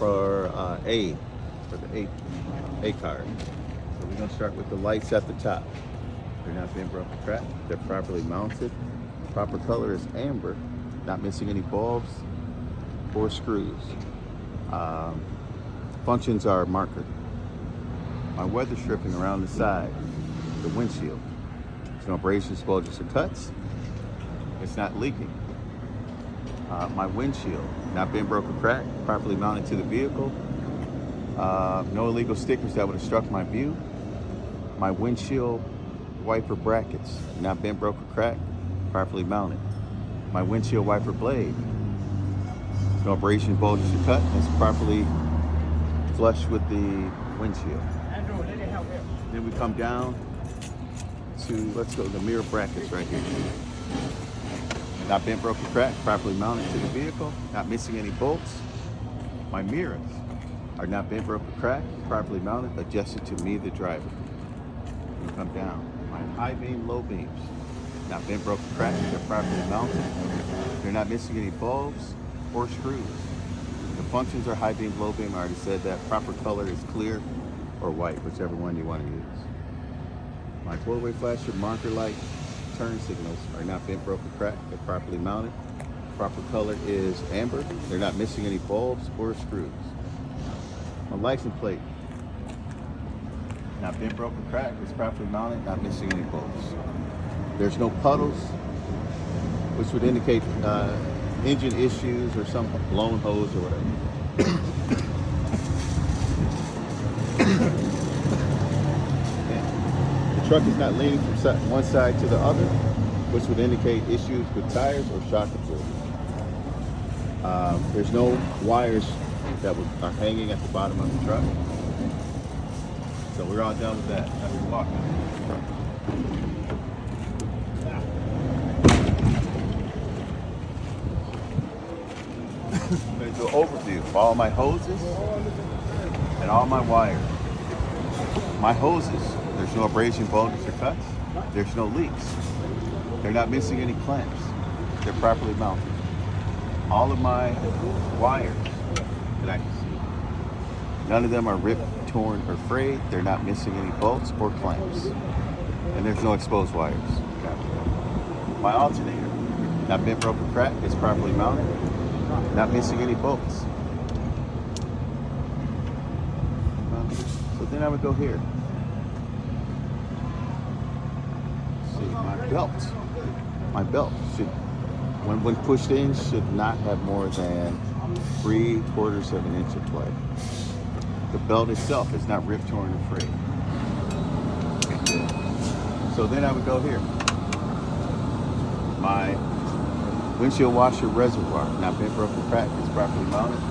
for A, for the A card. So we're gonna start with the lights at the top. They're not being broken cracked. They're properly mounted. Proper color is amber, not missing any bulbs or screws. Functions are marker. My weather stripping around the side, the windshield. There's no abrasions, bulges, or cuts. It's not leaking. My windshield, not being broken cracked, properly mounted to the vehicle. No illegal stickers that would have struck my view. My windshield wiper brackets, not being broken cracked, properly mounted. My windshield wiper blade, no abrasions, bulges, or cut. It's properly flush with the windshield. Then we come down to, let's go, the mirror brackets right here. Not bent, broken, cracked, properly mounted to the vehicle, not missing any bolts. My mirrors are not bent, broken, cracked, properly mounted, adjusted to me, the driver. We come down. My high beam, low beams, not bent, broken, cracked, they're properly mounted. They're not missing any bulbs or screws. The functions are high beam, low beam. I already said that. Proper color is clear or white, whichever one you want to use. My four-way flasher, marker light, turn signals are not bent, broken, cracked. They're properly mounted. Proper color is amber. They're not missing any bulbs or screws. My license plate, not bent, broken, cracked. It's properly mounted, not missing any bolts. There's no puddles, which would indicate engine issues or some blown hose or whatever. The truck is not leaning from one side to the other, which would indicate issues with tires or shock absorbers. There's no wires that are hanging at the bottom of the truck. So we're all done with that. Now we walk now. I'm going to do an overview of all my hoses and all my wires. My hoses, there's no abrasion, bulges, or cuts. There's no leaks. They're not missing any clamps. They're properly mounted. All of my wires that I can see, none of them are ripped, torn, or frayed. They're not missing any bolts or clamps. And there's no exposed wires. My alternator, not bent, broken, cracked. It's properly mounted. Not missing any bolts. So then I would go here. See, my belt should, when pushed in, should not have more than 3/4 of an inch of play. The belt itself is not ripped, torn, or frayed. So then I would go here. My windshield washer reservoir, not bent, broken, cracked. It's properly mounted.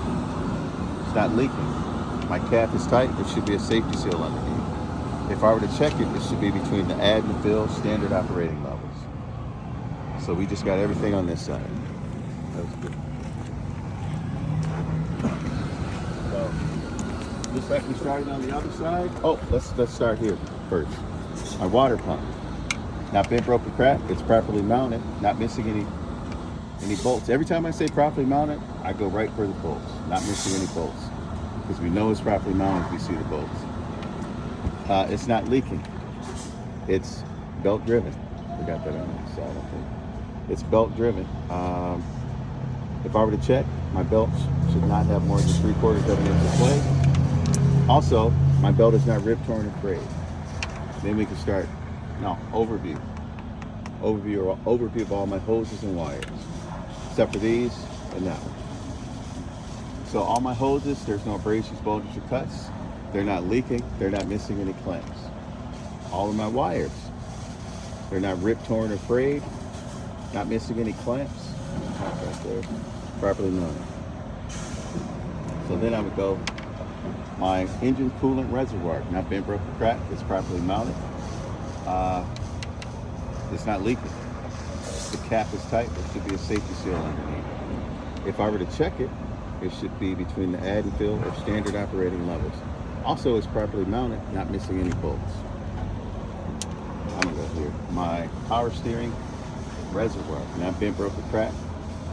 It's not leaking. My cap is tight. There should be a safety seal underneath. If I were to check it, it should be between the add and fill standard operating levels. So we just got everything on this side. That was good. So just like we started on the other side. Oh, let's start here first. My water pump, not bent, broken, cracked. It's properly mounted. Not missing any bolts. Every time I say properly mounted, I go right for the bolts, not missing any bolts, because we know it's properly mounted if we see the bolts. It's not leaking. It's belt driven. Forgot that on the side, I think. It's belt driven. If I were to check, my belt should not have more than 3/4 of an inch of play. Also, my belt is not ripped, torn, or frayed. Then we can start, overview of all my hoses and wires. Except for these and that one. So all my hoses, there's no abrasions, bulges, or cuts. They're not leaking. They're not missing any clamps. All of my wires, they're not ripped, torn, or frayed. Not missing any clamps. Right there, properly mounted. So then I would go, my engine coolant reservoir, not bent, broken, cracked. It's properly mounted. It's not leaking. The cap is tight. There should be a safety seal underneath. If I were to check it, it should be between the add and fill or standard operating levels. Also, it's properly mounted, not missing any bolts. I'm gonna go here. My power steering reservoir, not bent, broken, cracked,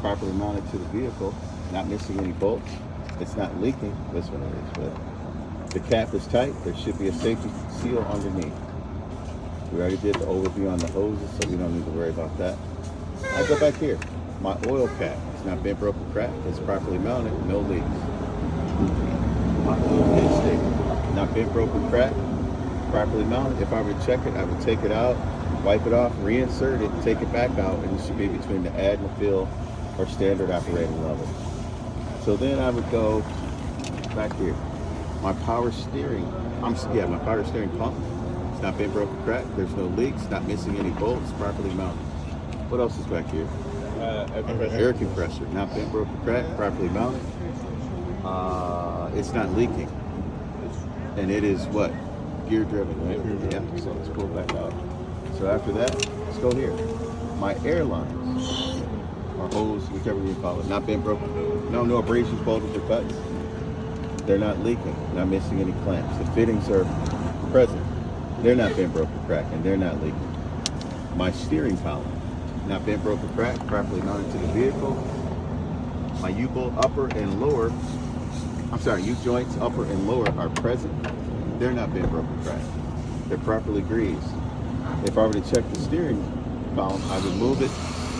properly mounted to the vehicle, not missing any bolts. It's not leaking. This one it is, but the cap is tight. There should be a safety seal underneath. We already did the overview on the hoses, so we don't need to worry about that. I go back here. My oil cap. It's not bent, broken, cracked. It's properly mounted. No leaks. My oil dipstick. Not bent, broken, cracked. Properly mounted. If I were to check it, I would take it out, wipe it off, reinsert it, take it back out, and it should be between the add and the fill or standard operating level. So then I would go back here. My power steering. My power steering pump. It's not bent, broken, cracked. There's no leaks. Not missing any bolts. Properly mounted. What else is back here? Air compressor. Not bent, broken, cracked. Properly mounted. It's not leaking. And it is what? Gear driven, right? Yeah. So let's pull it back out. So after that, let's go here. My air lines, or hose, whichever you call it, not bent, broken. No abrasions, bulges, or cuts. They're not leaking. Not missing any clamps. The fittings are present. They're not bent, broken, cracked, and they're not leaking. My steering column, not bent, broken, cracked, properly mounted to the vehicle. My U-bolt upper and lower, U-joints upper and lower are present. They're not bent, broken, cracked. They're properly greased. If I were to check the steering column, I would move it,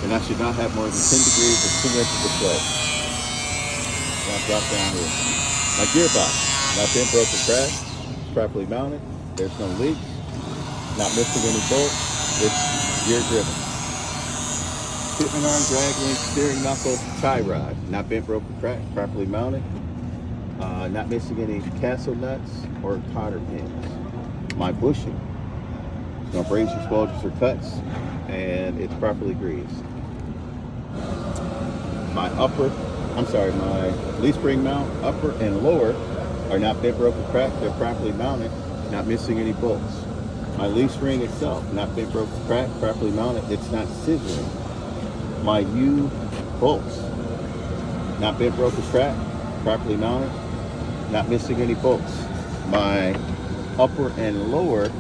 and I should not have more than 10 degrees or 2 inches of play. Now drop down here. My gearbox, not bent, broken, cracked, properly mounted. There's no leaks, not missing any bolts. It's gear driven. Fitment arm, drag link, steering knuckle, tie rod, not bent, broken, cracked, properly mounted. Not missing any castle nuts or cotter pins. My bushing, no abrasions, bulges, or cuts, and it's properly greased. My leaf spring mount, upper and lower, are not bent, broken, cracked. They're properly mounted, not missing any bolts. My leaf spring itself, not bent, broken, cracked, properly mounted. It's not scissoring. My U bolts, not bent, broken, cracked, properly mounted, not missing any bolts. My upper and lower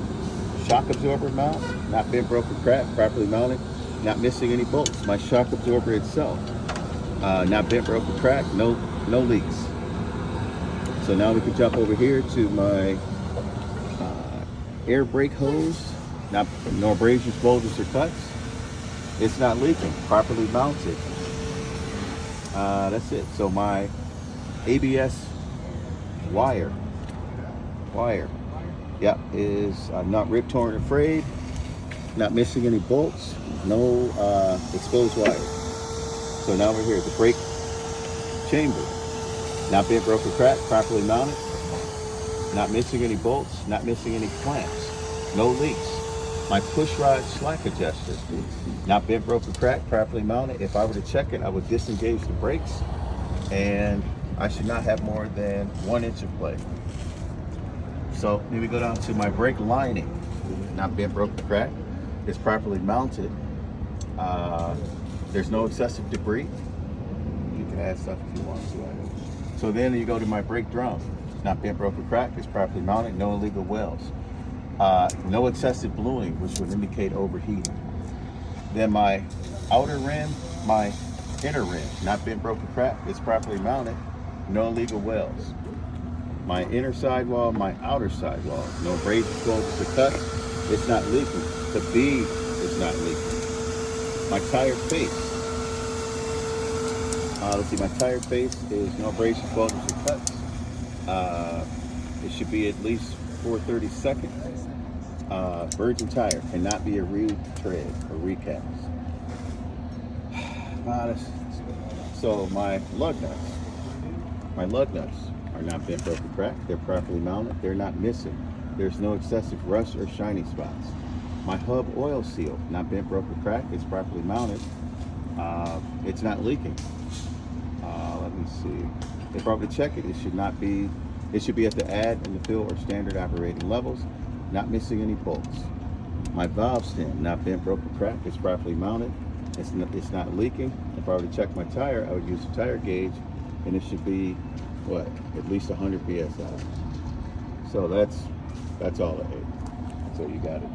shock absorber mount, not bent, broken, cracked, properly mounted, not missing any bolts. My shock absorber itself, not bent, broken, cracked, no leaks. So now we can jump over here to my air brake hose, no abrasions, bulges, or cuts. It's not leaking, properly mounted. That's it. So my ABS wire, is not ripped, torn, or frayed, not missing any bolts, no exposed wire. So now we're here, the brake chamber, not bent, broken, cracked, properly mounted, not missing any bolts, not missing any clamps, no leaks. My push rod slack adjuster, not bent, broken, cracked, properly mounted. If I were to check it, I would disengage the brakes, and I should not have more than 1 inch of play. So then we go down to my brake lining, not bent, broken, cracked. It's properly mounted. There's no excessive debris. You can add stuff if you want to. So then you go to my brake drum, not bent, broken, cracked. It's properly mounted. No illegal welds. No excessive bluing, which would indicate overheating. Then my outer rim, my inner rim, not bent, broken, cracked. It's properly mounted. No illegal welds. My inner sidewall, my outer sidewall, no abrasions, bulges, or cuts. It's not leaking. The bead is not leaking. My tire face. My tire face is no abrasions, bulges, or cuts. It should be at least 4/32. Virgin tire, cannot be a retread or recast. So my lug nuts are not bent, broken, cracked. They're properly mounted. They're not missing. There's no excessive rust or shiny spots. My hub oil seal, not bent, broken, cracked. It's properly mounted. It's not leaking. Let me see. If I were to check it, it should be at the add and the fill or standard operating levels, not missing any bolts. My valve stem, not bent, broken, cracked. It's properly mounted. It's not leaking. If I were to check my tire, I would use the tire gauge, and it should be at least 100 psi. So that's all I ate. So you got it.